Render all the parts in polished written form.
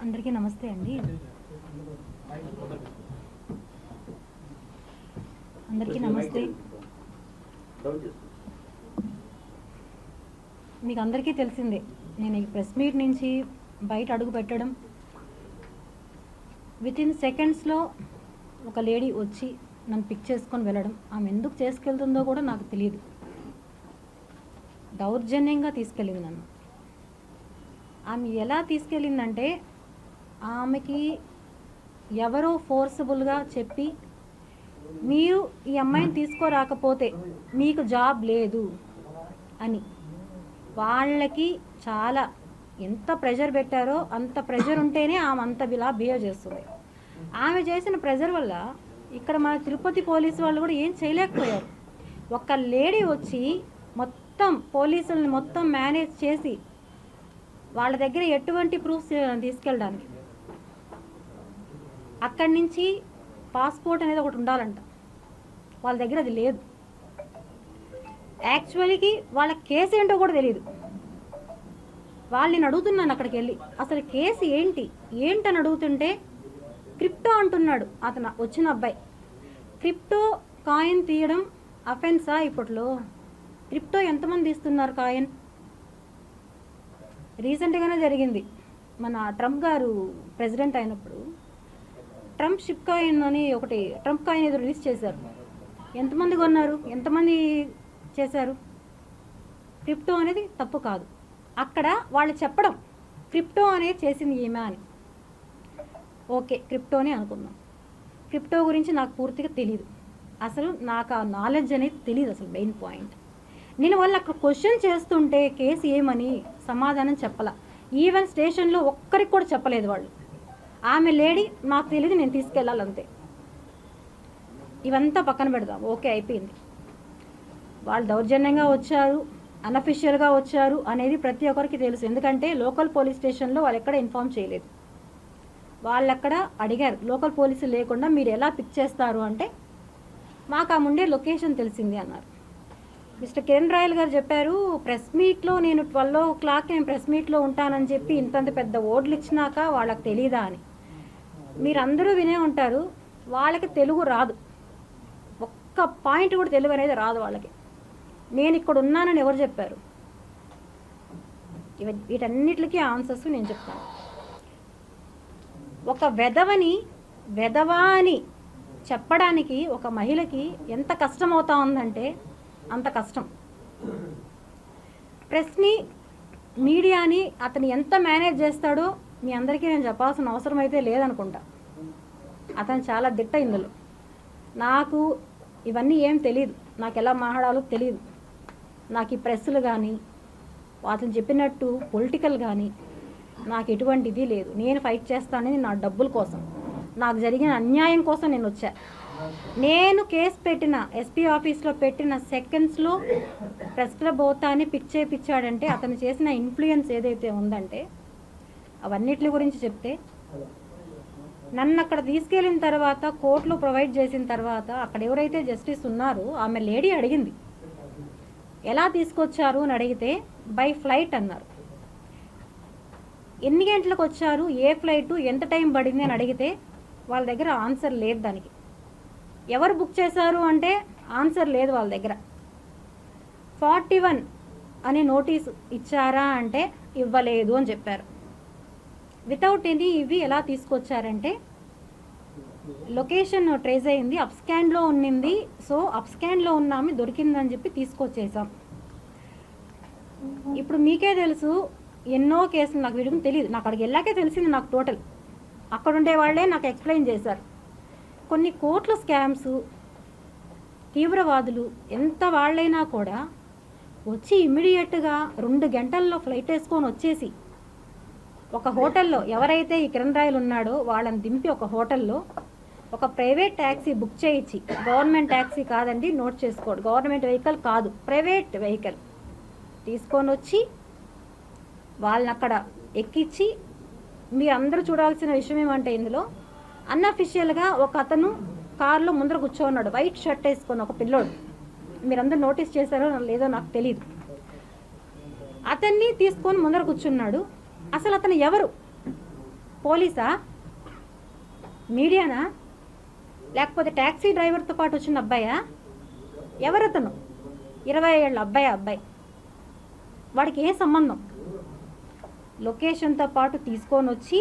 అందరికీ నమస్తే అండి. అందరికీ నమస్తే. మీకు అందరికీ తెలిసిందే, నేను ఈ ప్రెస్ మీట్ నుంచి బయట అడుగు పెట్టడం వితిన్ సెకండ్స్లో ఒక లేడీ వచ్చి నన్ను పిక్ చేసుకొని వెళ్ళడం. ఆమె ఎందుకు చేసుకెళ్తుందో కూడా నాకు తెలియదు. దౌర్జన్యంగా తీసుకెళ్ళింది నన్ను. ఆమె ఎలా తీసుకెళ్ళిందంటే, ఆమెకి ఎవరో ఫోర్సబుల్గా చెప్పి, మీరు ఈ అమ్మాయిని తీసుకోరాకపోతే మీకు జాబ్ లేదు అని వాళ్ళకి చాలా ఎంత ప్రెషర్ పెట్టారో అంత ప్రెషర్ ఉంటేనే ఆమె అంత ఇలా బిహేవ్ చేస్తుంది. ఆమె చేసిన ప్రెషర్ వల్ల ఇక్కడ మన తిరుపతి పోలీసు వాళ్ళు కూడా ఏం చేయలేకపోయారు. ఒక లేడీ వచ్చి మొత్తం పోలీసులను మొత్తం మేనేజ్ చేసి వాళ్ళ దగ్గర ఎటువంటి ప్రూఫ్స్ తీసుకెళ్ళడానికి, అక్కడి నుంచి పాస్పోర్ట్ అనేది ఒకటి ఉండాలంట, వాళ్ళ దగ్గర అది లేదు. యాక్చువల్కి వాళ్ళ కేసు ఏంటో కూడా తెలియదు. వాళ్ళు నేను అడుగుతున్నాను అక్కడికి వెళ్ళి, అసలు కేసు ఏంటని అడుగుతుంటే క్రిప్టో అంటున్నాడు అతను వచ్చిన అబ్బాయి. క్రిప్టో కాయిన్ తీయడం అఫెన్సా ఇప్పట్లో? క్రిప్టో ఎంతమంది తీస్తున్నారు కాయిన్? రీసెంట్గానే జరిగింది, మన ట్రంప్ గారు ప్రెసిడెంట్ అయినప్పుడు ట్రంప్ షిప్ కాయిన్ అని ఒకటి ట్రంప్ కాయిన్ ఏదో రిలీజ్ చేశారు. ఎంతమంది కొన్నారు, ఎంతమంది చేశారు? క్రిప్టో అనేది తప్పు కాదు. అక్కడ వాళ్ళు చెప్పడం క్రిప్టో అనేది చేసింది ఈమె అని. ఓకే, క్రిప్టోనే అనుకుందాం. క్రిప్టో గురించి నాకు పూర్తిగా తెలియదు, అసలు నాకు ఆ నాలెడ్జ్ అనేది తెలియదు. అసలు మెయిన్ పాయింట్, నేను వాళ్ళు అక్కడ క్వశ్చన్ చేస్తుంటే కేసు ఏమని సమాధానం చెప్పాల. ఈవెన్ స్టేషన్లో ఒక్కరికి కూడా చెప్పలేదు వాళ్ళు. ఆమె లేడీ నాకు తెలియదు, నేను తీసుకెళ్ళాలంతే. ఇవంతా పక్కన పెడదాం, ఓకే అయిపోయింది. వాళ్ళు దౌర్జన్యంగా వచ్చారు, అన్అఫిషియల్గా వచ్చారు అనేది ప్రతి ఒక్కరికి తెలుసు. ఎందుకంటే లోకల్ పోలీస్ స్టేషన్లో వాళ్ళు ఎక్కడ ఇన్ఫామ్ చేయలేదు. వాళ్ళు అక్కడ అడిగారు, లోకల్ పోలీసులు లేకుండా మీరు ఎలా పిక్ చేస్తారు అంటే, మాకు ఆ ముందే లొకేషన్ తెలిసింది అన్నారు. మిస్టర్ కిరణ్ రాయల్ గారు చెప్పారు, ప్రెస్ మీట్లో నేను 12 o'clock నేను ప్రెస్ మీట్లో ఉంటానని చెప్పి ఇంతంత పెద్ద ఓట్లు ఇచ్చినాక వాళ్ళకి తెలీదా అని. మీరందరూ వినే ఉంటారు, వాళ్ళకి తెలుగు రాదు, ఒక్క పాయింట్ కూడా తెలుగు అనేది రాదు వాళ్ళకి. నేను ఇక్కడ ఉన్నానని ఎవరు చెప్పారు? వీటన్నిటికీ ఆన్సర్స్ నేను చెప్తాను. ఒక వెధవా అని చెప్పడానికి ఒక మహిళకి ఎంత కష్టం అవుతా ఉందంటే అంత కష్టం. ప్రెస్ని, మీడియాని అతను ఎంత మేనేజ్ చేస్తాడో మీ అందరికీ నేను చెప్పాల్సిన అవసరం అయితే లేదనుకుంటా. అతను చాలా దిట్ట ఇందులో. నాకు ఇవన్నీ ఏం తెలియదు, నాకు ఎలా మాట్లాడాలో తెలియదు. నాకు ఈ ప్రెస్సులు కానీ అతను చెప్పినట్టు పొలిటికల్ కానీ నాకు ఎటువంటిది లేదు. నేను ఫైట్ చేస్తానని నా డబ్బుల కోసం, నాకు జరిగిన అన్యాయం కోసం నేను వచ్చా. నేను కేసు పెట్టిన ఎస్పీ ఆఫీస్లో పెట్టిన సెకండ్స్లో ప్రెస్ క్లబ్ పోతాని పిక్ చేయించాడంటే అతను చేసిన ఇన్ఫ్లుయెన్స్ ఏదైతే ఉందంటే అవన్నిటి గురించి చెప్తే, నన్ను అక్కడ తీసుకెళ్ళిన తర్వాత కోర్టులో ప్రొవైడ్ చేసిన తర్వాత అక్కడ ఎవరైతే జస్టిస్ ఉన్నారో ఆమె లేడీ అడిగింది, ఎలా తీసుకొచ్చారు అని అడిగితే బై ఫ్లైట్ అన్నారు. ఎన్ని గంటలకు వచ్చారు, ఏ ఫ్లైటు, ఎంత టైం పడింది అని అడిగితే వాళ్ళ దగ్గర ఆన్సర్ లేదు. దానికి ఎవరు బుక్ చేశారు అంటే ఆన్సర్ లేదు వాళ్ళ దగ్గర. 41 అనే నోటీసు ఇచ్చారా అంటే ఇవ్వలేదు అని చెప్పారు. వితౌట్ ఎనీ ఇవి ఎలా తీసుకొచ్చారంటే, లొకేషన్ ట్రేస్ అయింది, అప్స్కాండ్లో ఉన్నింది, సో అప్స్కాండ్లో ఉన్న ఆమె దొరికిందని చెప్పి తీసుకొచ్చేసాం. ఇప్పుడు మీకే తెలుసు ఎన్నో కేసులు, నాకు వీడికి తెలియదు, నాకు అక్కడికి వెళ్ళాకే తెలిసింది. నాకు టోటల్ అక్కడ ఉండే వాళ్ళే నాకు ఎక్స్ప్లెయిన్ చేశారు. కొన్ని కోట్ల స్కామ్స్, తీవ్రవాదులు ఎంత వాళ్ళైనా కూడా వచ్చి ఇమ్మీడియట్గా 2 గంటల్లో ఫ్లైట్ వేసుకొని వచ్చేసి ఒక హోటల్లో ఎవరైతే ఈ కిరణ్ రాయల్ ఉన్నాడో వాళ్ళని దింపి ఒక హోటల్లో ఒక ప్రైవేట్ ట్యాక్సీ బుక్ చేయించి, గవర్నమెంట్ ట్యాక్సీ కాదండి, నోట్ చేసుకోండి, గవర్నమెంట్ వెహికల్ కాదు, ప్రైవేట్ వెహికల్ తీసుకొని వచ్చి వాళ్ళని అక్కడ ఎక్కించి, మీ అందరూ చూడాల్సిన విషయం ఏమంటే ఇందులో అన్అఫిషియల్గా ఒక అతను కారులో ముందర కూర్చోన్నాడు, వైట్ షర్ట్ వేసుకొని, ఒక పిల్లోడు. మీరందరూ నోటీస్ చేశారో లేదో నాకు తెలియదు. అతన్ని తీసుకొని ముందర కూర్చున్నాడు. అసలు అతను ఎవరు? పోలీసా, మీడియానా, లేకపోతే ట్యాక్సీ డ్రైవర్తో పాటు వచ్చిన అబ్బాయా? ఎవరతను? 20 ఏళ్ళ అబ్బాయి. వాడికి ఏ సంబంధం? లొకేషన్తో పాటు తీసుకొని వచ్చి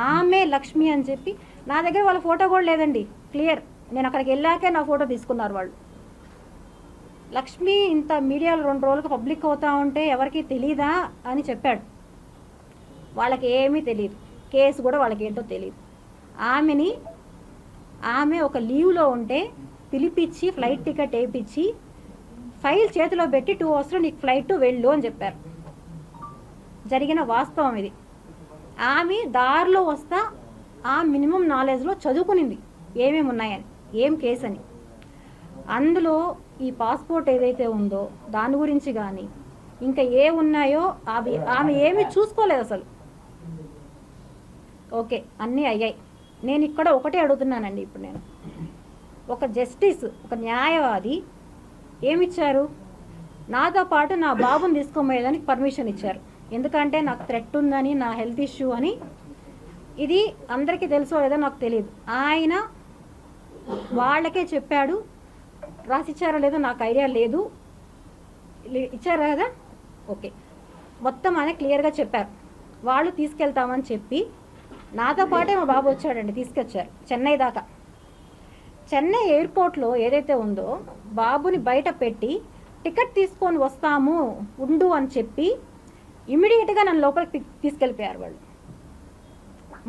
ఆమె లక్ష్మి అని చెప్పి, నా దగ్గర వాళ్ళ ఫోటో కూడా లేదండి, క్లియర్. నేను అక్కడికి వెళ్ళాకే నా ఫోటో తీసుకున్నారు వాళ్ళు. లక్ష్మి ఇంత మీడియాలో 2 రోజులకు పబ్లిక్ అవుతా ఉంటే ఎవరికి తెలీదా అని చెప్పాడు. వాళ్ళకి ఏమీ తెలియదు, కేసు కూడా వాళ్ళకి ఏంటో తెలియదు. ఆమె ఒక లీవ్లో ఉంటే పిలిపించి ఫ్లైట్ టికెట్ వేయించి ఫైల్ చేతిలో పెట్టి 2 అవర్స్లో నీకు ఫ్లైట్ వెళ్ళు అని చెప్పారు. జరిగిన వాస్తవం ఇది. ఆమె దారిలో వస్తా ఆ మినిమం నాలెడ్జ్లో చదువుకునింది ఏమేమి ఉన్నాయని, ఏం కేసు అని. అందులో ఈ పాస్పోర్ట్ ఏదైతే ఉందో దాని గురించి కానీ ఇంకా ఏ ఉన్నాయో ఆమె ఏమీ చూసుకోలేదు అసలు. ఓకే, అన్నీ అయ్యాయి. నేను ఇక్కడ ఒకటే అడుగుతున్నానండి. ఇప్పుడు నేను ఒక జస్టిస్, ఒక న్యాయవాది ఏమిచ్చారు? నాతో పాటు నా బాబుని తీసుకోబోయేదానికి పర్మిషన్ ఇచ్చారు. ఎందుకంటే నాకు థ్రెట్ ఉందని, నా హెల్త్ ఇష్యూ అని. ఇది అందరికీ తెలుసో లేదో నాకు తెలియదు. ఆయన వాళ్ళకే చెప్పాడు. రాసిచ్చారో లేదో నాకు ఐడియా లేదు. ఇచ్చారా కదా? ఓకే, మొత్తం ఆయన క్లియర్గా చెప్పారు. వాళ్ళు తీసుకెళ్తామని చెప్పి నాతో పాటే మా బాబు వచ్చాడండి, తీసుకొచ్చారు చెన్నై దాకా. చెన్నై ఎయిర్పోర్ట్లో ఏదైతే ఉందో బాబుని బయట పెట్టి టికెట్ తీసుకొని వస్తాము ఉండు అని చెప్పి ఇమీడియట్గా నన్ను లోపలికి తీసుకెళ్ళిపోయారు వాళ్ళు.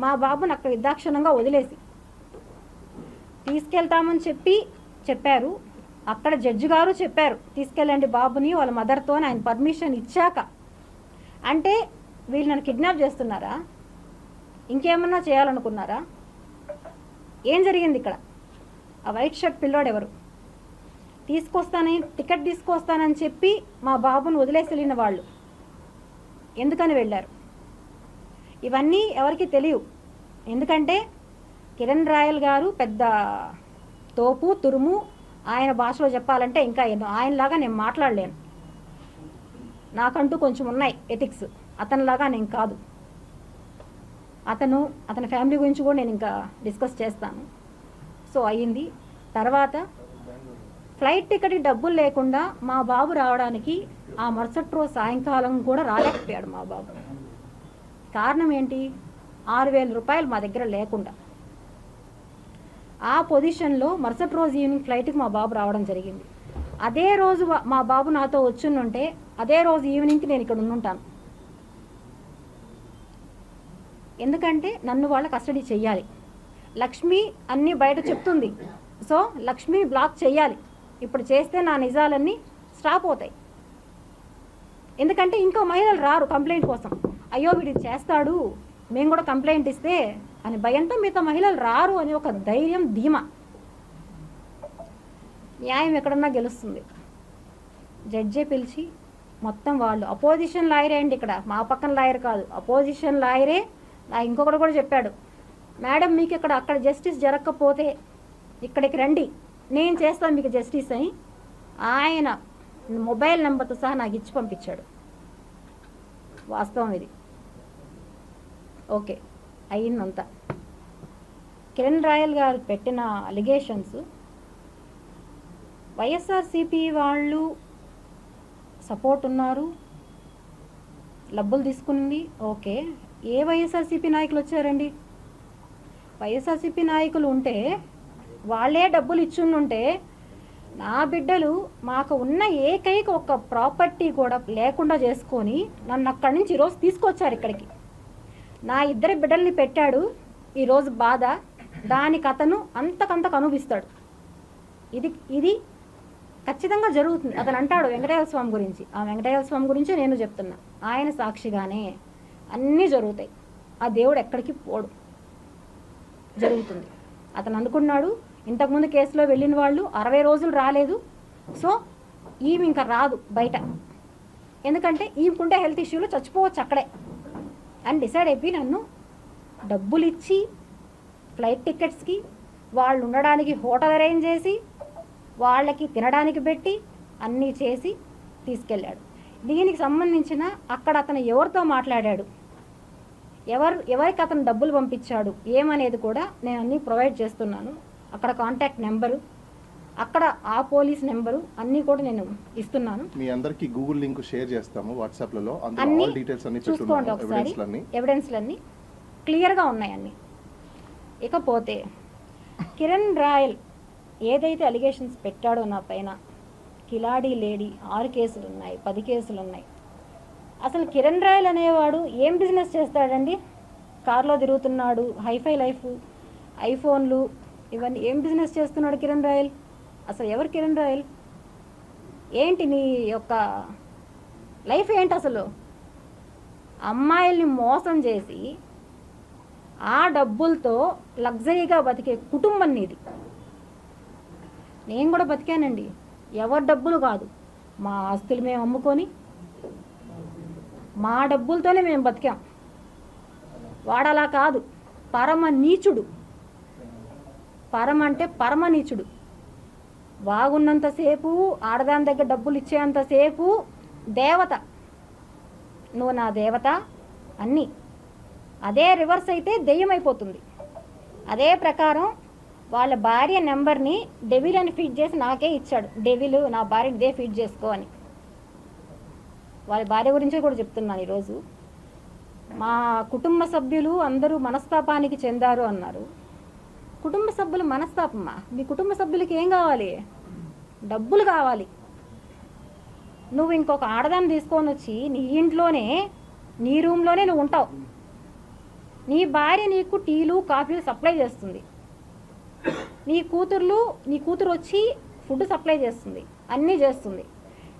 మా బాబుని అక్కడ నిర్దాక్షిణ్యంగా వదిలేసి తీసుకెళ్తామని చెప్పారు. అక్కడ జడ్జి గారు చెప్పారు తీసుకెళ్ళండి బాబుని వాళ్ళ మదర్తో, ఆయన పర్మిషన్ ఇచ్చాక. అంటే వీళ్ళు నన్ను కిడ్నాప్ చేస్తున్నారా? ఇంకేమన్నా చేయాలనుకున్నారా? ఏం జరిగింది ఇక్కడ? ఆ వైట్ షర్ట్ పిల్లోడు ఎవరు? టికెట్ తీసుకొస్తానని చెప్పి మా బాబుని వదిలేసి వెళ్ళిన వాళ్ళు ఎందుకని వెళ్ళారు? ఇవన్నీ ఎవరికి తెలియవు. ఎందుకంటే కిరణ్ రాయల్ గారు పెద్ద తోపు తురుము. ఆయన భాషలో చెప్పాలంటే ఇంకా ఎన్నో. ఆయనలాగా నేను మాట్లాడలేను. నాకంటూ కొంచెం ఉన్నాయి ఎథిక్స్. అతనిలాగా నేను కాదు. అతని ఫ్యామిలీ గురించి కూడా నేను ఇంకా డిస్కస్ చేస్తాను. సో అయ్యింది. తర్వాత ఫ్లైట్ టికెట్కి డబ్బులు లేకుండా మా బాబు రావడానికి ఆ మరుసటి రోజు సాయంకాలం కూడా రాలేకపోయాడు మా బాబు. కారణం ఏంటి? 6,000 రూపాయలు మా దగ్గర లేకుండా. ఆ పొజిషన్లో మరుసటి రోజు ఈవినింగ్ ఫ్లైట్కి మా బాబు రావడం జరిగింది. అదే రోజు మా బాబు నాతో వచ్చుంటే అదే రోజు ఈవినింగ్కి నేను ఇక్కడ ఉండుంటాను. ఎందుకంటే నన్ను వాళ్ళ కస్టడీ చెయ్యాలి. లక్ష్మి అన్నీ బయట చెప్తుంది. సో లక్ష్మి బ్లాక్ చెయ్యాలి. ఇప్పుడు చేస్తే నా నిజాలన్నీ స్టాప్ అవుతాయి. ఎందుకంటే ఇంకో మహిళలు రారు కంప్లైంట్ కోసం. అయ్యో వీడు చేస్తాడు, మేము కూడా కంప్లైంట్ ఇస్తే అని భయంతో మిగతా మహిళలు రారు అని ఒక ధైర్యం, ధీమా. న్యాయం ఎక్కడన్నా గెలుస్తుంది. జడ్జే పిలిచి మొత్తం వాళ్ళు అపోజిషన్ లాయరే అండి, ఇక్కడ మా పక్కన లాయర్ కాదు, అపోజిషన్ లాయరే. ఇంకొకటి కూడా చెప్పాడు, మేడం మీకు అక్కడ జస్టిస్ జరగకపోతే ఇక్కడికి రండి, నేను చేస్తాను మీకు జస్టిస్ అని ఆయన మొబైల్ నెంబర్తో సహా నాకు ఇచ్చి పంపించాడు. వాస్తవం ఇది. ఓకే, అయ్యిందంతా. కిరణ్ రాయల్ గారు పెట్టిన అలిగేషన్స్ వైఎస్ఆర్సీపీ వాళ్ళు సపోర్ట్ ఉన్నారు, డబ్బులు తీసుకుంది. ఓకే, ఏ వైఎస్ఆర్సీపీ నాయకులు వచ్చారండి? వైఎస్ఆర్సీపీ నాయకులు ఉంటే వాళ్ళే డబ్బులు ఇచ్చుంటే నా బిడ్డలు మాకు ఉన్న ఏకైక ఒక ప్రాపర్టీ కూడా లేకుండా చేసుకొని నన్ను అక్కడి నుంచి ఈరోజు తీసుకొచ్చారు ఇక్కడికి. నా 2 బిడ్డల్ని పెట్టాడు. ఈరోజు బాధ దానికి అతను అంతకంతకు అనుభవిస్తాడు. ఇది ఖచ్చితంగా జరుగుతుంది. అతను అంటాడు వెంకటేశ్వర స్వామి గురించి. ఆ వెంకటేశ్వర స్వామి గురించే నేను చెప్తున్నా. ఆయన సాక్షిగానే అన్నీ జరుగుతాయి. ఆ దేవుడు ఎక్కడికి పోడు, జరుగుతుంది. అతను అనుకున్నాడు ఇంతకుముందు కేసులో వెళ్ళిన వాళ్ళు 60 రోజులు రాలేదు, సో ఈమె ఇంకా రాదు బయట, ఎందుకంటే ఈమెకుంటే హెల్త్ ఇష్యూలో చచ్చిపోవచ్చు అక్కడే అని డిసైడ్ అయిపోయి నన్ను డబ్బులు ఇచ్చి ఫ్లైట్ టికెట్స్కి, వాళ్ళు ఉండడానికి హోటల్ అరేంజ్ చేసి, వాళ్ళకి తినడానికి పెట్టి అన్నీ చేసి తీసుకెళ్ళాడు. దీనికి సంబంధించిన అక్కడ అతను ఎవరితో మాట్లాడాడు, ఎవరికి అతను డబ్బులు పంపించాడు ఏమనేది కూడా నేను అన్నీ ప్రొవైడ్ చేస్తున్నాను. అక్కడ కాంటాక్ట్ నెంబరు, అక్కడ ఆ పోలీస్ నెంబరు అన్నీ కూడా నేను ఇస్తున్నాను. మీ అందరికీ గూగుల్ లింక్ షేర్ చేస్తాము వాట్సాప్లలో, అన్ని డీటెయిల్స్ అన్ని చూసుకోండి ఒకసారి. ఎవిడెన్స్లన్నీ క్లియర్గా ఉన్నాయండి. ఇకపోతే కిరణ్ రాయల్ ఏదైతే అలిగేషన్స్ పెట్టాడో నా పైన, కిలాడీ లేడీ 6 కేసులు ఉన్నాయి, 10 కేసులు ఉన్నాయి. అసలు కిరణ్ రాయల్ అనేవాడు ఏం బిజినెస్ చేస్తాడండి? కార్లో తిరుగుతున్నాడు, హైఫై లైఫ్, ఐఫోన్లు, ఇవన్నీ ఏం బిజినెస్ చేస్తున్నాడు కిరణ్ రాయల్? అసలు ఎవరు కిరణ్ రాయల్? ఏంటి నీ యొక్క లైఫ్ ఏంటి అసలు? అమ్మాయిల్ని మోసం చేసి ఆ డబ్బులతో లగ్జరీగా బతికే కుటుంబం నీది. నేను కూడా బతికానండి. ఎవరి డబ్బులు కాదు, మా ఆస్తులు మేము అమ్ముకొని మా డబ్బులతోనే మేము బతికాం. వాడలా కాదు, పరమ నీచుడు. అంటే పరమ నీచుడు. బాగున్నంతసేపు, ఆడదాని దగ్గర డబ్బులు ఇచ్చేంతసేపు దేవత, నువ్వు నా దేవత అన్నీ. అదే రివర్స్ అయితే దెయ్యం అయిపోతుంది. అదే ప్రకారం వాళ్ళ భార్య నెంబర్ని డెవిల్ అని ఫీడ్ చేసి నాకే ఇచ్చాడు. డెవిల్ నా భార్యని ఇదే ఫీడ్ చేసుకో అని. వాళ్ళ భార్య గురించే కూడా చెప్తున్నాను ఈరోజు. మా కుటుంబ సభ్యులు అందరూ మనస్తాపానికి చెందారు అన్నారు. కుటుంబ సభ్యులు మనస్తాపమా? మీ కుటుంబ సభ్యులకి ఏం కావాలి? డబ్బులు కావాలి. నువ్వు ఇంకొక ఆడదాన్ని తీసుకొని వచ్చి నీ ఇంట్లోనే, నీ రూమ్లోనే నువ్వు ఉంటావు. నీ భార్య నీకు టీలు కాఫీలు సప్లై చేస్తుంది. నీ కూతురు వచ్చి ఫుడ్ సప్లై చేస్తుంది, అన్నీ చేస్తుంది.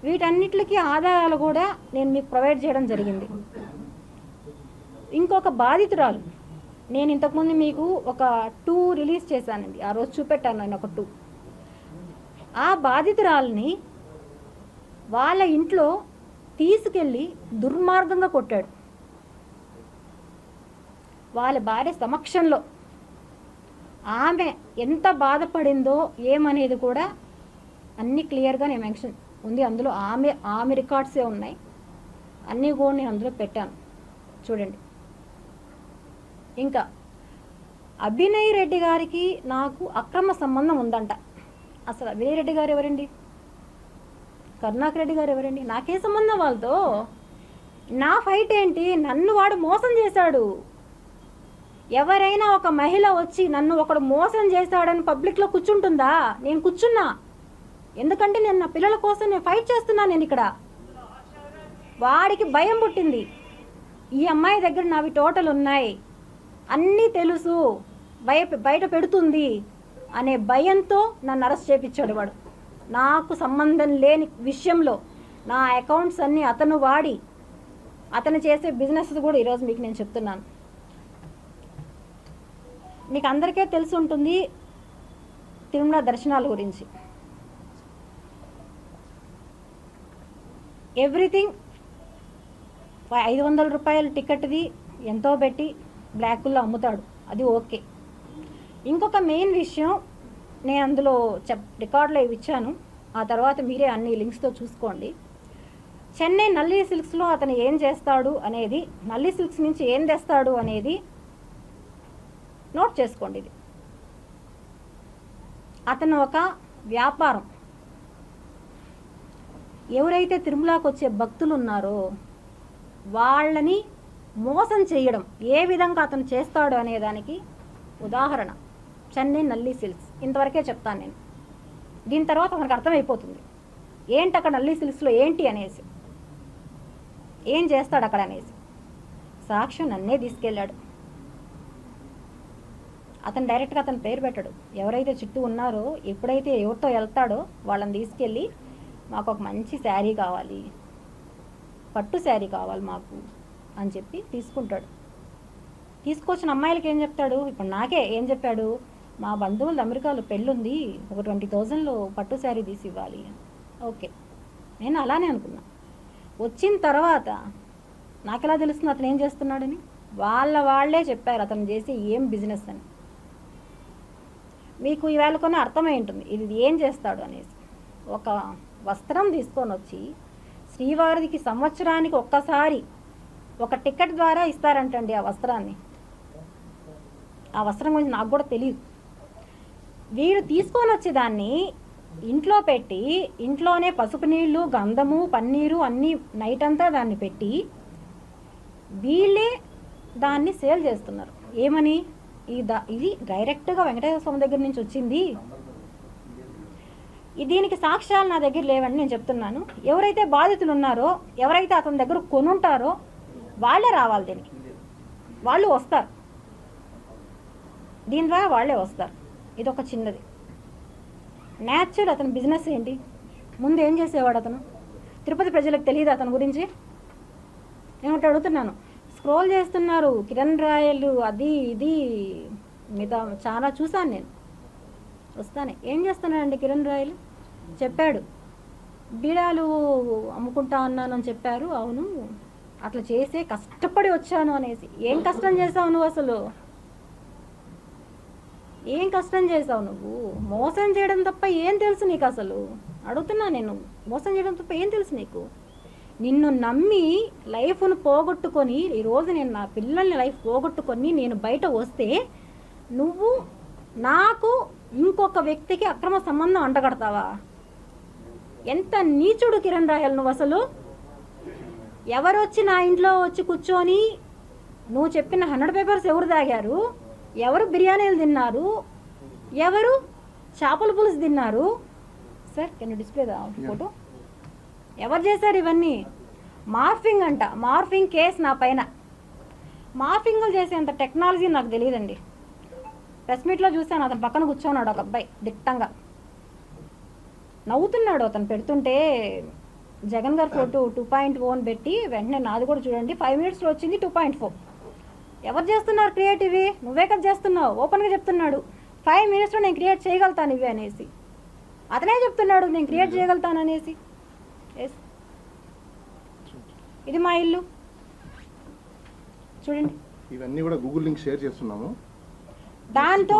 వీటన్నిటికీ ఆధారాలు కూడా నేను మీకు ప్రొవైడ్ చేయడం జరిగింది. ఇంకొక బాధితురాలు, నేను ఇంతకుముందు మీకు ఒక 2 రిలీజ్ చేశానండి. ఆ రోజు చూపెట్టాను నేను ఒక 2. ఆ బాధితురాలని వాళ్ళ ఇంట్లో తీసుకెళ్ళి దుర్మార్గంగా కొట్టాడు. వాళ్ళ భార్య సమక్షంలో. ఆమె ఎంత బాధపడిందో ఏమనేది కూడా అన్నీ క్లియర్గా నేను మెన్షన్ ఉంది. అందులో ఆమె రికార్డ్సే ఉన్నాయి. అన్నీ కూడా నేను అందులో పెట్టాను, చూడండి. ఇంకా అభినయ్ రెడ్డి గారికి నాకు అక్రమ సంబంధం ఉందంట. అసలు అభినయ్ రెడ్డి గారు ఎవరండి? కరుణాకర్ రెడ్డి గారు ఎవరండి? నాకే సంబంధం వాళ్ళతో? నా ఫైట్ ఏంటి? నన్ను వాడు మోసం చేశాడు. ఎవరైనా ఒక మహిళ వచ్చి నన్ను ఒకడు మోసం చేశాడని పబ్లిక్లో కూర్చుంటుందా? నేను కూర్చున్నా. ఎందుకంటే నేను నా పిల్లల కోసం నేను ఫైట్ చేస్తున్నాను. నేను ఇక్కడ వాడికి భయం పుట్టింది. ఈ అమ్మాయి దగ్గర నావి టోటల్ ఉన్నాయి, అన్నీ తెలుసు, బయట పెడుతుంది అనే భయంతో నన్ను అరెస్ట్ చేయించాడు వాడు. నాకు సంబంధం లేని విషయంలో నా అకౌంట్స్ అన్నీ అతను వాడి, అతను చేసే బిజినెస్ కూడా ఈరోజు మీకు నేను చెప్తున్నాను. మీకు అందరికీ తెలిసి ఉంటుంది తిరుమల దర్శనాల గురించి. ఎవ్రీథింగ్ 500 రూపాయల టికెట్ది ఎంతో పెట్టి బ్లాకుల్లో అమ్ముతాడు, అది ఓకే. ఇంకొక మెయిన్ విషయం నేను అందులో రికార్డులో ఇచ్చాను. ఆ తర్వాత మీరే అన్ని లింక్స్తో చూసుకోండి. చెన్నై నల్లి సిల్క్స్లో అతను ఏం చేస్తాడు అనేది, నల్లి సిల్క్స్ నుంచి ఏం తెస్తాడు అనేది నోట్ చేసుకోండి. ఇది అతను ఒక వ్యాపారం. ఎవరైతే తిరుమలకు వచ్చే భక్తులు ఉన్నారో వాళ్ళని మోసం చేయడం ఏ విధంగా అతను చేస్తాడు అనేదానికి ఉదాహరణ చెన్నై నల్లి సిల్క్స్. ఇంతవరకే చెప్తాను నేను. దీని తర్వాత మనకు అర్థమైపోతుంది ఏంటి అక్కడ నల్లి సిల్క్స్లో ఏంటి అనేసి, ఏం చేస్తాడు అక్కడ అనేసి. సాక్ష్యం నన్నే తీసుకెళ్ళాడు. అతను డైరెక్ట్గా అతను పేరు పెట్టాడు. ఎవరైతే చుట్టూ ఉన్నారో, ఎప్పుడైతే ఎవరితో వెళ్తాడో వాళ్ళని తీసుకెళ్ళి మాకు ఒక మంచి శారీ కావాలి, పట్టు శారీ కావాలి మాకు అని చెప్పి తీసుకుంటాడు. తీసుకొచ్చిన అమ్మాయిలకి ఏం చెప్తాడు? ఇప్పుడు నాకే ఏం చెప్పాడు? మా బంధువులు అమెరికాలో పెళ్ళుంది, ఒక 20,000లో పట్టు శారీ తీసి ఇవ్వాలి. ఓకే, నేను అలానే అనుకున్నా. వచ్చిన తర్వాత నాకెలా తెలుస్తుంది అతను ఏం చేస్తున్నాడని? వాళ్ళే చెప్పారు అతను చేసి ఏం బిజినెస్ అని. మీకు ఈవేళ కొన్ని అర్థమై ఉంటుంది ఇది ఏం చేస్తాడు అనేసి. ఒక వస్త్రం తీసుకొని వచ్చి శ్రీవారికి సంవత్సరానికి ఒక్కసారి ఒక టికెట్ ద్వారా ఇస్తారంటండి ఆ వస్త్రాన్ని. ఆ వస్త్రం గురించి నాకు కూడా తెలియదు. వీడు తీసుకొని వచ్చేదాన్ని ఇంట్లో పెట్టి, ఇంట్లోనే పసుపు నీళ్ళు, గంధము, పన్నీరు అన్నీ నైట్ అంతా దాన్ని పెట్టి వీళ్ళే దాన్ని సేల్ చేస్తున్నారు. ఏమని? ఇది డైరెక్ట్గా వెంకటేశ్వర స్వామి దగ్గర నుంచి వచ్చింది, దీనికి సాక్ష్యాలు నా దగ్గర లేవని నేను చెప్తున్నాను. ఎవరైతే బాధితులు ఉన్నారో, ఎవరైతే అతని దగ్గర కొనుంటారో వాళ్ళే రావాలి, దీనికి వాళ్ళు వస్తారు, దీని ద్వారా వాళ్ళే వస్తారు. ఇది ఒక చిన్నది. న్యాచురల్ అతని బిజినెస్ ఏంటి? ముందు ఏం చేసేవాడు అతను? తిరుపతి ప్రజలకు తెలియదు అతని గురించి? ఏమంటే అడుగుతున్నాను. స్క్రోల్ చేస్తున్నారు కిరణ్ రాయలు, అది ఇది మిగతా చాలా చూశాను నేను. వస్తానే ఏం చేస్తున్నాడండి కిరణ్ రాయలు? చెప్పాడు బీడాలు అమ్ముకుంటా అన్నాను అని చెప్పారు. అవును, అట్లా చేసే కష్టపడి వచ్చాను అనేసి. ఏం కష్టం చేసావు నువ్వు? అసలు ఏం కష్టం చేసావు నువ్వు? మోసం చేయడం తప్ప ఏం తెలుసు నీకు? అసలు అడుగుతున్నా నేను, మోసం చేయడం తప్ప ఏం తెలుసు నీకు? నిన్ను నమ్మి లైఫ్ను పోగొట్టుకొని, ఈరోజు నేను నా పిల్లల్ని లైఫ్ పోగొట్టుకొని నేను బయట వస్తే నువ్వు నాకు ఇంకొక వ్యక్తికి అక్రమ సంబంధం అంటగడతావా? ఎంత నీచుడు కిరణ్ రాయల్ నువ్వు అసలు! ఎవరు వచ్చి నా ఇంట్లో వచ్చి కూర్చొని నువ్వు చెప్పిన 100 పేపర్స్ ఎవరు తాగారు? ఎవరు బిర్యానీలు తిన్నారు? ఎవరు చేపల పులుసు తిన్నారు? Sir can you display the photo? ఎవరు చేశారు ఇవన్నీ? మార్ఫింగ్ అంట, మార్ఫింగ్ కేసు నా పైన. మార్ఫింగ్లు చేసేంత టెక్నాలజీ నాకు తెలియదండి. ప్రెస్ మీట్లో చూశాను, అతను పక్కన కూర్చోన్నాడు ఒక అబ్బాయి దిట్టంగా నవ్వుతున్నాడు. అతను పెడుతుంటే జగన్ గారి ఫోటో 2.0 అని పెట్టి వెంటనే నాది కూడా చూడండి 5 మినిట్స్లో వచ్చింది 2.4. ఎవరు చేస్తున్నారు క్రియేటివ్? నువ్వే కదా చేస్తున్నావు. ఓపెన్గా చెప్తున్నాడు 5 మినిట్స్లో నేను క్రియేట్ చేయగలుగుతాను ఇవి అనేసి. అతనే చెప్తున్నాడు నేను క్రియేట్ చేయగలుగుతాను అనేసి. ఎస్, ఇది మా ఇల్లు చూడండి. ఇవన్నీ కూడా గూగుల్ లింక్ షేర్ చేస్తున్నాము. దాంతో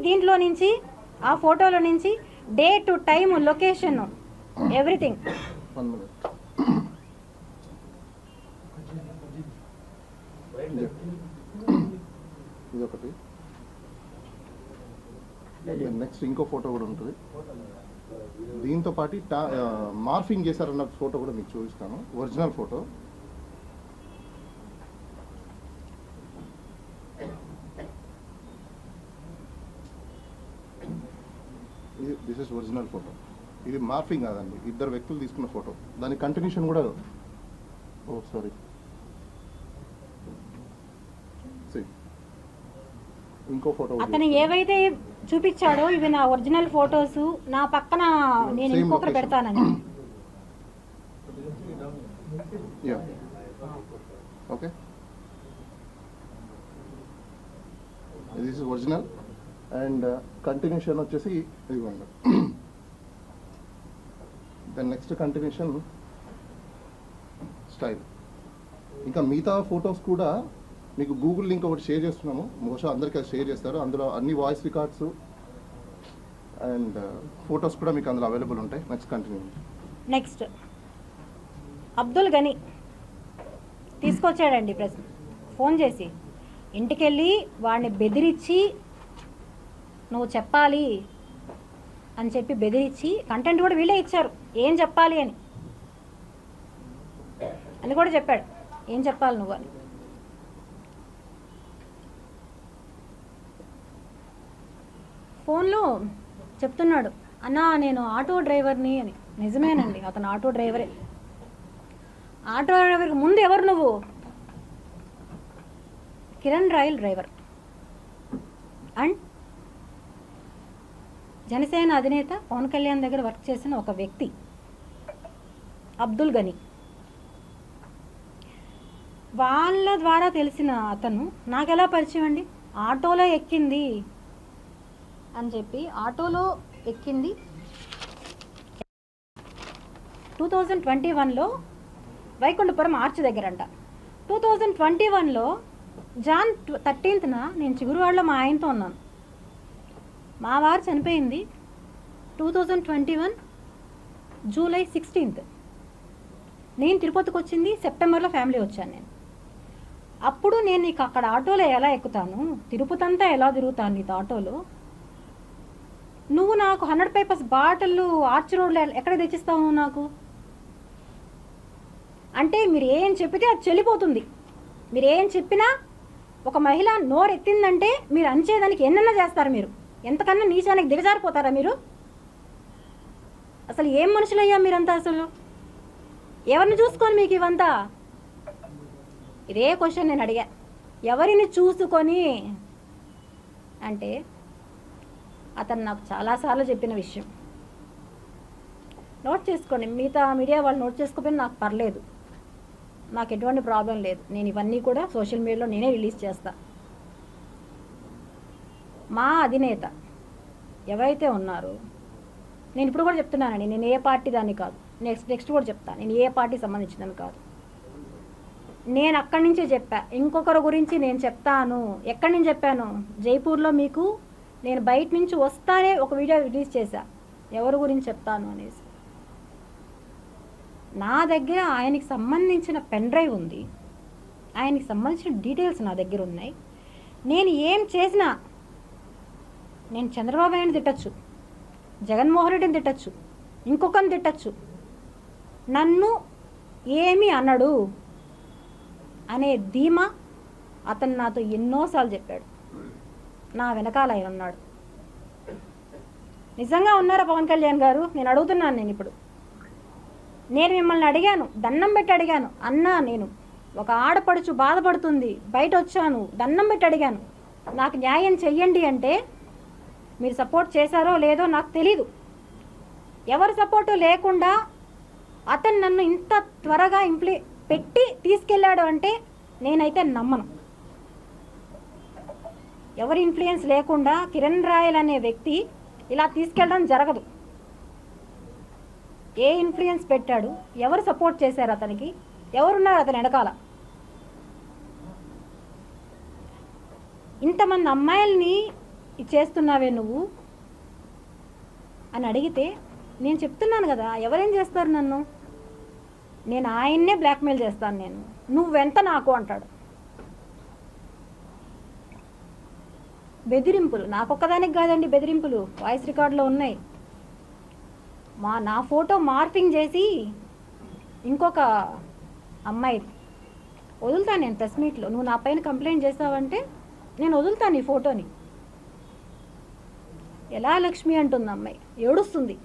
దీంట్లో నుంచి ఆ ఫోటోలో నుంచి date, time, location, everything. 1 minute. ఇదొకటి. నెక్స్ట్ ఇంకో ఫోటో కూడా ఉంటుంది. దీంతో పాటు మార్ఫింగ్ చేశారన్న ఫోటో కూడా మీకు చూపిస్తాను. Original photo. This is original photo. ఇది మార్ఫింగ్ కాదండి, ఇద్దరు వ్యక్తులు తీసుకున్న ఫోటో. దాని కంటిన్యూషన్ కూడా, ఓ సారీ, ఇంకో ఫోటో. అతను ఏవైతే చూపించాడో ఇవి నా ఒరిజినల్ ఫోటోస్. నా పక్కన నేను ఇంకొకటి పెడతానని. Okay, this is original. And continuation వచ్చేసి ఇదిగోండి. దాని నెక్స్ట్ కంటిన్యూషన్ స్టైల్. ఇంకా మిగతా ఫొటోస్ కూడా మీకు గూగుల్ లింక్ ఒకటి షేర్ చేస్తున్నాము. బహుశా అందరికీ అది షేర్ చేస్తారు. అందులో అన్ని వాయిస్ రికార్డ్స్ అండ్ ఫొటోస్ కూడా మీకు అందులో అవైలబుల్ ఉంటాయి. నెక్స్ట్ అబ్దుల్ గని తీసుకొచ్చాడండి ప్రశ్న ఫోన్ చేసి. ఇంటికి వెళ్ళి వాడిని బెదిరించి నువ్వు చెప్పాలి అని చెప్పి బెదిరించి కంటెంట్ కూడా వీళ్ళే ఇచ్చారు ఏం చెప్పాలి అని కూడా చెప్పాడు. ఏం చెప్పాలి నువ్వు అని. ఫోన్లో చెప్తున్నాడు, అన్నా నేను ఆటో డ్రైవర్ని అని. నిజమేనండి, అతను ఆటో డ్రైవరే. ఆటో డ్రైవర్కి ముందు ఎవరు నువ్వు? Kiran royal driver and Janasena అధినేత పవన్ కళ్యాణ్ దగ్గర వర్క్ చేసిన ఒక వ్యక్తి అబ్దుల్ గని. వాళ్ళ ద్వారా తెలిసిన అతను నాకు ఎలా పరిచయం అండి? ఆటోలో ఎక్కింది అని చెప్పి, ఆటోలో ఎక్కింది 2021లో వైకుంఠపురం ఆర్చ్ దగ్గరంట. 2021లో జాన్ 13న నేను చిగురువాడలో మా ఆయనతో ఉన్నాను. మా వారు చనిపోయింది 2021 జూలై 16th. నేను తిరుపతికి వచ్చింది సెప్టెంబర్లో ఫ్యామిలీ వచ్చాను నేను. అప్పుడు నేను నీకు అక్కడ ఆటోలో ఎలా ఎక్కుతాను, తిరుపతి అంతా ఎలా తిరుగుతాను నీతో ఆటోలో? నువ్వు నాకు 100 పేపర్స్ బాటిల్ ఆర్చ్ రోడ్లో ఎక్కడ తెచ్చిస్తావు నాకు? అంటే మీరు ఏం చెప్పితే అది చెల్లిపోతుంది. మీరు ఏం చెప్పినా ఒక మహిళ నోరు ఎత్తిందంటే మీరు అంచేదానికి ఎన్నన్నా చేస్తారు. మీరు ఎంతకన్నా నీచానికి దిగజారిపోతారా మీరు? అసలు ఏం మనుషులయ్యా మీరంతా? అసలు ఎవరిని చూసుకొని మీకు ఇవంతా? ఇదే క్వశ్చన్ నేను అడిగా, ఎవరిని చూసుకొని అంటే అతను నాకు చాలాసార్లు చెప్పిన విషయం. నోట్ చేసుకోండి, మిగతా మీడియా వాళ్ళు నోట్ చేసుకోకపోయినా నాకు పర్లేదు, నాకు ఎటువంటి ప్రాబ్లం లేదు. నేను ఇవన్నీ కూడా సోషల్ మీడియాలో నేనే రిలీజ్ చేస్తా. మా అధినేత ఎవరైతే ఉన్నారో, నేను ఇప్పుడు కూడా చెప్తున్నానండి, నేను ఏ పార్టీ దాన్ని కాదు, నెక్స్ట్ కూడా చెప్తాను, నేను ఏ పార్టీ సంబంధించిందని కాదు. నేను అక్కడి నుంచే చెప్పా, ఇంకొకరి గురించి నేను చెప్తాను. ఎక్కడి నుంచి చెప్పాను? జైపూర్లో మీకు నేను బయట నుంచి వస్తానే ఒక వీడియో రిలీజ్ చేశా, ఎవరి గురించి చెప్తాను అనేసి. నా దగ్గర ఆయనకి సంబంధించిన పెన్ డ్రైవ్ ఉంది, ఆయనకి సంబంధించిన డీటెయిల్స్ నా దగ్గర ఉన్నాయి. నేను ఏం చేసినా, నేను చంద్రబాబు నాయుడు తిట్టచ్చు, జగన్మోహన్ రెడ్డిని తిట్టచ్చు, ఇంకొకరిని తిట్టచ్చు, నన్ను ఏమీ అనడు అనే ధీమా అతను నాతో ఎన్నోసార్లు చెప్పాడు. నా వెనకాల ఆయన ఉన్నాడు. నిజంగా ఉన్నారా పవన్ కళ్యాణ్ గారు? నేను అడుగుతున్నాను. నేను మిమ్మల్ని అడిగాను, దండం పెట్టి అడిగాను, అన్నా నేను ఒక ఆడపడుచు బాధపడుతుంది, బయట వచ్చాను, దండం పెట్టి అడిగాను, నాకు న్యాయం చెయ్యండి అంటే మీరు సపోర్ట్ చేశారో లేదో నాకు తెలీదు. ఎవరు సపోర్టు లేకుండా అతను నన్ను ఇంత త్వరగా పెట్టి తీసుకెళ్ళాడు అంటే నేనైతే నమ్మను. ఎవరి ఇన్ఫ్లుయెన్స్ లేకుండా కిరణ్ రాయల్ అనే వ్యక్తి ఇలా తీసుకెళ్ళడం జరగదు. ఏ ఇన్ఫ్లుయెన్స్ పెట్టాడు? ఎవరు సపోర్ట్ చేశారు అతనికి? ఎవరున్నారు అతని వెనకాల? ఇంతమంది అమ్మాయిల్ని చేస్తున్నావే నువ్వు అని అడిగితే నేను చెప్తున్నాను కదా, ఎవరేం చేస్తారు నన్ను? నేను ఆయన్నే బ్లాక్మెయిల్ చేస్తాను. నేను నువ్వెంత నాకు అంటాడు. బెదిరింపులు నాకొక్కదానికి కాదండి, బెదిరింపులు వాయిస్ రికార్డులో ఉన్నాయి. నా ఫోటో మార్ఫింగ్ చేసి ఇంకొక అమ్మాయి వదులుతాను నేను ప్రెస్ మీట్లో. నువ్వు నా పైన కంప్లైంట్ చేస్తావంటే నేను వదులుతాను ఈ ఫోటోని. ఎలా లక్ష్మి అంటుంది అమ్మాయి, ఏడుస్తుంది.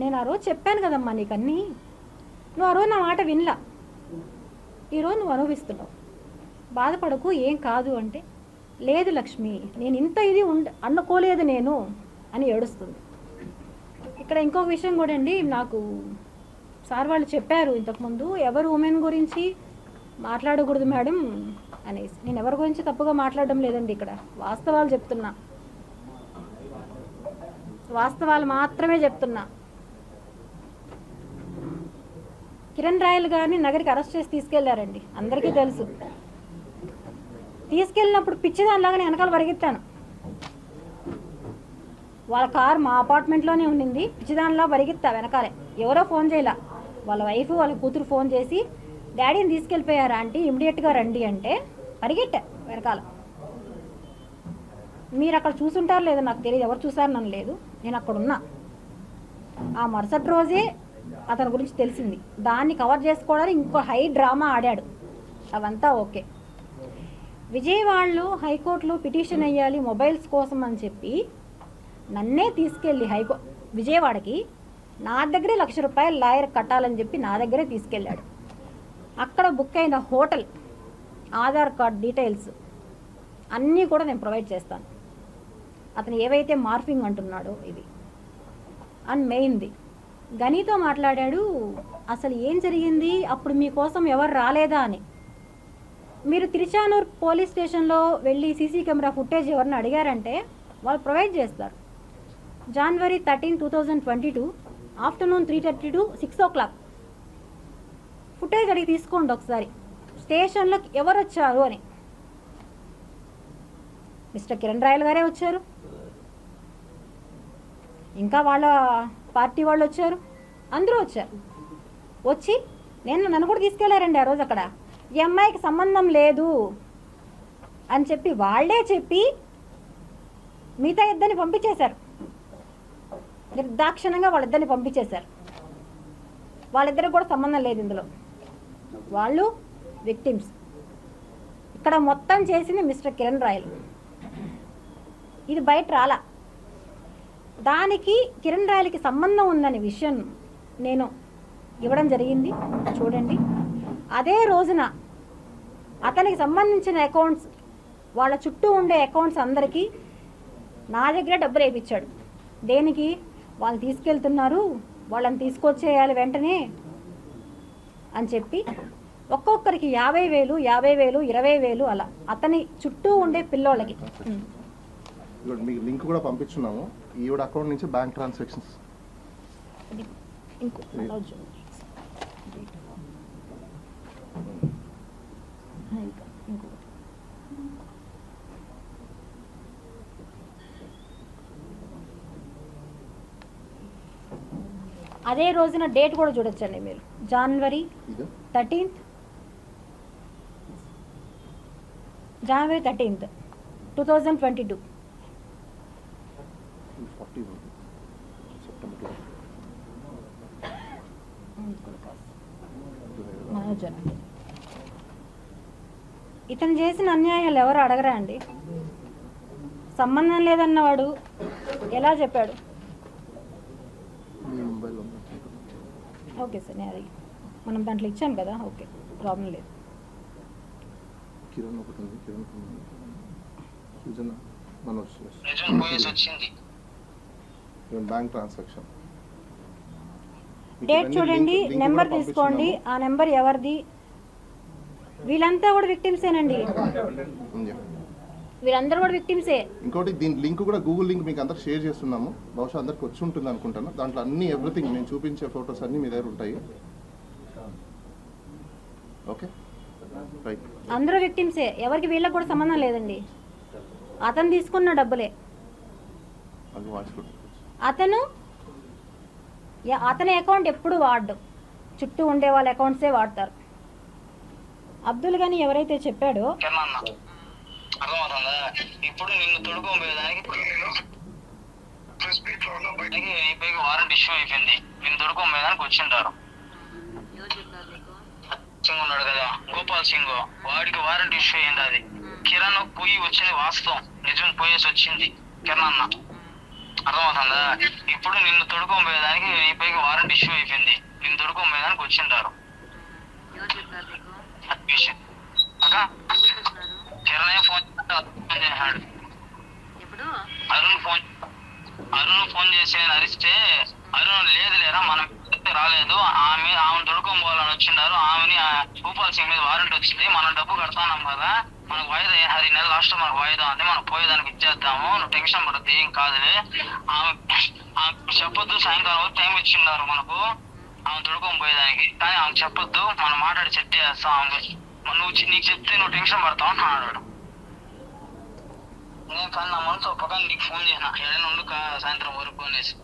నేను ఆ రోజు చెప్పాను కదమ్మా నీకన్నీ, నువ్వు ఆ రోజు నా మాట వినలా, ఈరోజు నువ్వు అనుభవిస్తున్నావు, బాధపడకు, ఏం కాదు అంటే, లేదు లక్ష్మి నేను ఇంత ఇది అనుకోలేదు నేను అని ఏడుస్తుంది. ఇక్కడ ఇంకొక విషయం కూడా అండి, నాకు సార్ వాళ్ళు చెప్పారు ఇంతకుముందు, ఎవరు ఉమెన్ గురించి మాట్లాడకూడదు మేడం అనేసి. నేను ఎవరి గురించి తప్పుగా మాట్లాడడం లేదండి, ఇక్కడ వాస్తవాలు చెప్తున్నా, వాస్తవాలు మాత్రమే చెప్తున్నా. కిరణ్ రాయల్ గారిని నగరికి అరెస్ట్ చేసి తీసుకెళ్లారండి, అందరికీ తెలుసు. తీసుకెళ్ళినప్పుడు పిచ్చిదానిలాగానే వెనకాల పరిగెత్తాను. వాళ్ళ కారు మా అపార్ట్మెంట్లోనే ఉండింది, పిచ్చిదానిలా పరిగెత్తా వెనకాలే. ఎవరో ఫోన్ చేయలా, వాళ్ళ వైఫ్ వాళ్ళ కూతురు ఫోన్ చేసి డాడీని తీసుకెళ్ళిపోయారా ఆంటీ, ఇమ్మీడియట్గా రండి అంటే పరిగెట్టా వెనకాల. మీరు అక్కడ చూసుంటారు లేదో నాకు తెలియదు, ఎవరు చూసారు నన్ను లేదు, నేను అక్కడ ఉన్నా. ఆ మరుసటి రోజే అతని గురించి తెలిసింది, దాన్ని కవర్ చేసుకోవడానికి ఇంకో హై డ్రామా ఆడాడు. అవంతా ఓకే. విజయవాడలో హైకోర్టులో పిటిషన్ వేయాలి మొబైల్స్ కోసం అని చెప్పి నన్నే తీసుకెళ్ళి విజయవాడకి నా దగ్గరే ₹1,00,000 లాయర్ కట్టాలని చెప్పి నా దగ్గరే తీసుకెళ్ళాడు. అక్కడ బుక్ అయిన హోటల్, ఆధార్ కార్డ్ డీటెయిల్స్ అన్నీ కూడా నేను ప్రొవైడ్ చేస్తాను. అతను ఏవైతే మార్ఫింగ్ అంటున్నాడో ఇవి అండ్ మెయిన్ది గనితో మాట్లాడాడు. అసలు ఏం జరిగింది అప్పుడు, మీకోసం ఎవరు రాలేదా అని. మీరు తిరుచానూర్ పోలీస్ స్టేషన్లో వెళ్ళి సీసీ కెమెరా ఫుటేజ్ ఎవరిని అడిగారంటే వాళ్ళు ప్రొవైడ్ చేస్తారు. January 13, 2022 afternoon 3:30 to 6 o'clock footage అడిగి తీసుకోండి ఒకసారి, స్టేషన్లోకి ఎవరు వచ్చారు అని. మిస్టర్ కిరణ్ రాయల్ గారే వచ్చారు, ఇంకా వాళ్ళ పార్టీ వాళ్ళు వచ్చారు, అందరూ వచ్చారు. వచ్చి నన్ను కూడా తీసుకెళ్లారండి ఆ రోజు. అక్కడ ఈ అమ్మాయికి సంబంధం లేదు అని చెప్పి వాళ్ళే చెప్పి మిగతా ఇద్దరిని పంపించేశారు. నిర్దాక్షిణంగా వాళ్ళిద్దరిని పంపించేశారు. వాళ్ళిద్దరికి కూడా సంబంధం లేదు ఇందులో. వాళ్ళు విక్టిమ్స్. ఇక్కడ మొత్తం చేసింది మిస్టర్ కిరణ్ రాయల్. ఇది బయట రాలా. దానికి కిరణ్ రాయల్కి సంబంధం ఉందనే విషయం నేను ఇవ్వడం జరిగింది, చూడండి. అదే రోజున అతనికి సంబంధించిన అకౌంట్స్, వాళ్ళ చుట్టూ ఉండే అకౌంట్స్ అందరికీ నా దగ్గర డబ్బులు వేయించాడు. దేనికి? వాళ్ళు తీసుకెళ్తున్నారు, వాళ్ళని తీసుకొచ్చేయాలి వెంటనే అని చెప్పి ఒక్కొక్కరికి 50,000, 50,000, 20,000 అలా అతని చుట్టూ ఉండే పిల్లోళ్ళకి. మీకు లింక్ కూడా పంపించున్నాము. ఈవిడ అకౌంట్ నుంచి బ్యాంక్ ట్రాన్సాక్షన్స్. అదే రోజున డేట్ కూడా చూడొచ్చండి మీరు. January 13th, January 13th, 2022. ఇతను చేసిన అన్యాయాలు ఎవరు అడగరా అండి? సంబంధం లేదన్నవాడు ఎలా చెప్పాడు? ఓకే సార్, నేను అది మనం దాంట్లో ఇచ్చాం కదా, ఓకే, ప్రాబ్లం లేదు. కిరణ్ ఒకటి ఉంది, కిరణ్ సృజన మనోజ్ బ్యాంక్ ట్రాన్సాక్షన్. డేట్ చూడండి, నెంబర్ తీసుకోండి. ఆ నెంబర్ ఎవరిది? వీళ్ళంతా కూడా విక్టిమ్సేనండి. వీళ్ళందరూ కూడా విక్టిమ్సే. ఇంకోటి దీని లింక్ కూడా గూగుల్ లింక్ మీకు అందరికి షేర్ చేస్తున్నాము. బహుశా అందరికి వచ్చి ఉంటుంది అనుకుంటాను. దాంట్లో అన్ని ఎవ్రీథింగ్ నేను చూపించే ఫొటోస్ అన్ని మీ దగ్గర ఉంటాయి. Okay, right. అందరూ విక్టిమ్సే, ఎవరికి వీళ్ళకి కూడా సంబంధం లేదండి. అతను తీసుకున్న డబ్బులే. అతని అకౌంట్ ఎప్పుడు వాడు, చుట్టూ ఉండే వాళ్ళ అకౌంట్సే వాడతారు. అబ్దుల్ గని ఎవరైతే చెప్పాడో, ఇప్పుడు నిన్ను తొడుకోబోయేదానికి వారెంట్ ఇష్యూ అయిపోయింది. నిన్ను తొడుకోబోయేదానికి వచ్చింటారు. సింగ్ ఉన్నాడు కదా, గోపాల్ సింగ్, వాడికి వారెంట్ ఇష్యూ అయింది. అది కిరణ్ పోయి వచ్చింది, వాస్తవం, నిజం, పోయేసి వచ్చింది కిరణ్ అన్న. అర్థమవుతుందా? ఇప్పుడు నిన్ను తొడుకోబోయేదానికి నీపైకి వారెంట్ ఇష్యూ అయిపోయింది. నిన్ను తొడుకోబోయేదానికి వచ్చింటారు. కిరణ్ ఫోన్ చేశాడు. అరుణ్ ఫోన్ చేసి అరిస్తే అరుణ్ లేదు లేరా, మనం రాలేదు, ఆమెను తొడుకోబోవాలని వచ్చిండారు. ఆమెని గోపాల్ సింగ్ మీద వారెంట్ వచ్చింది. మనం డబ్బు కడతాన్నాం కదా, మనకు వాయిదా 10 నెలల లాస్ట్ మనకు వాయిదా అంటే మనం పోయేదానికి ఇచ్చేద్దాము, నువ్వు టెన్షన్ పడద్దు, ఏం కాదులే. ఆమె చెప్పొద్దు, సాయంకాలం వరకు టైం ఇచ్చిండారు మనకు ఆమె తొడుకోబోయేదానికి. కానీ ఆమె చెప్పొద్దు, మనం మాట్లాడి సెట్ చేస్తాం. నువ్వు నీకు చెప్తే నువ్వు టెన్షన్ పడతావు అన్నాడు. నేను కానీ నా మనసు ఒప్పగా నీకు ఫోన్ చేసిన, ఏదైనా ఉండు సాయంత్రం వరకు అనేసి.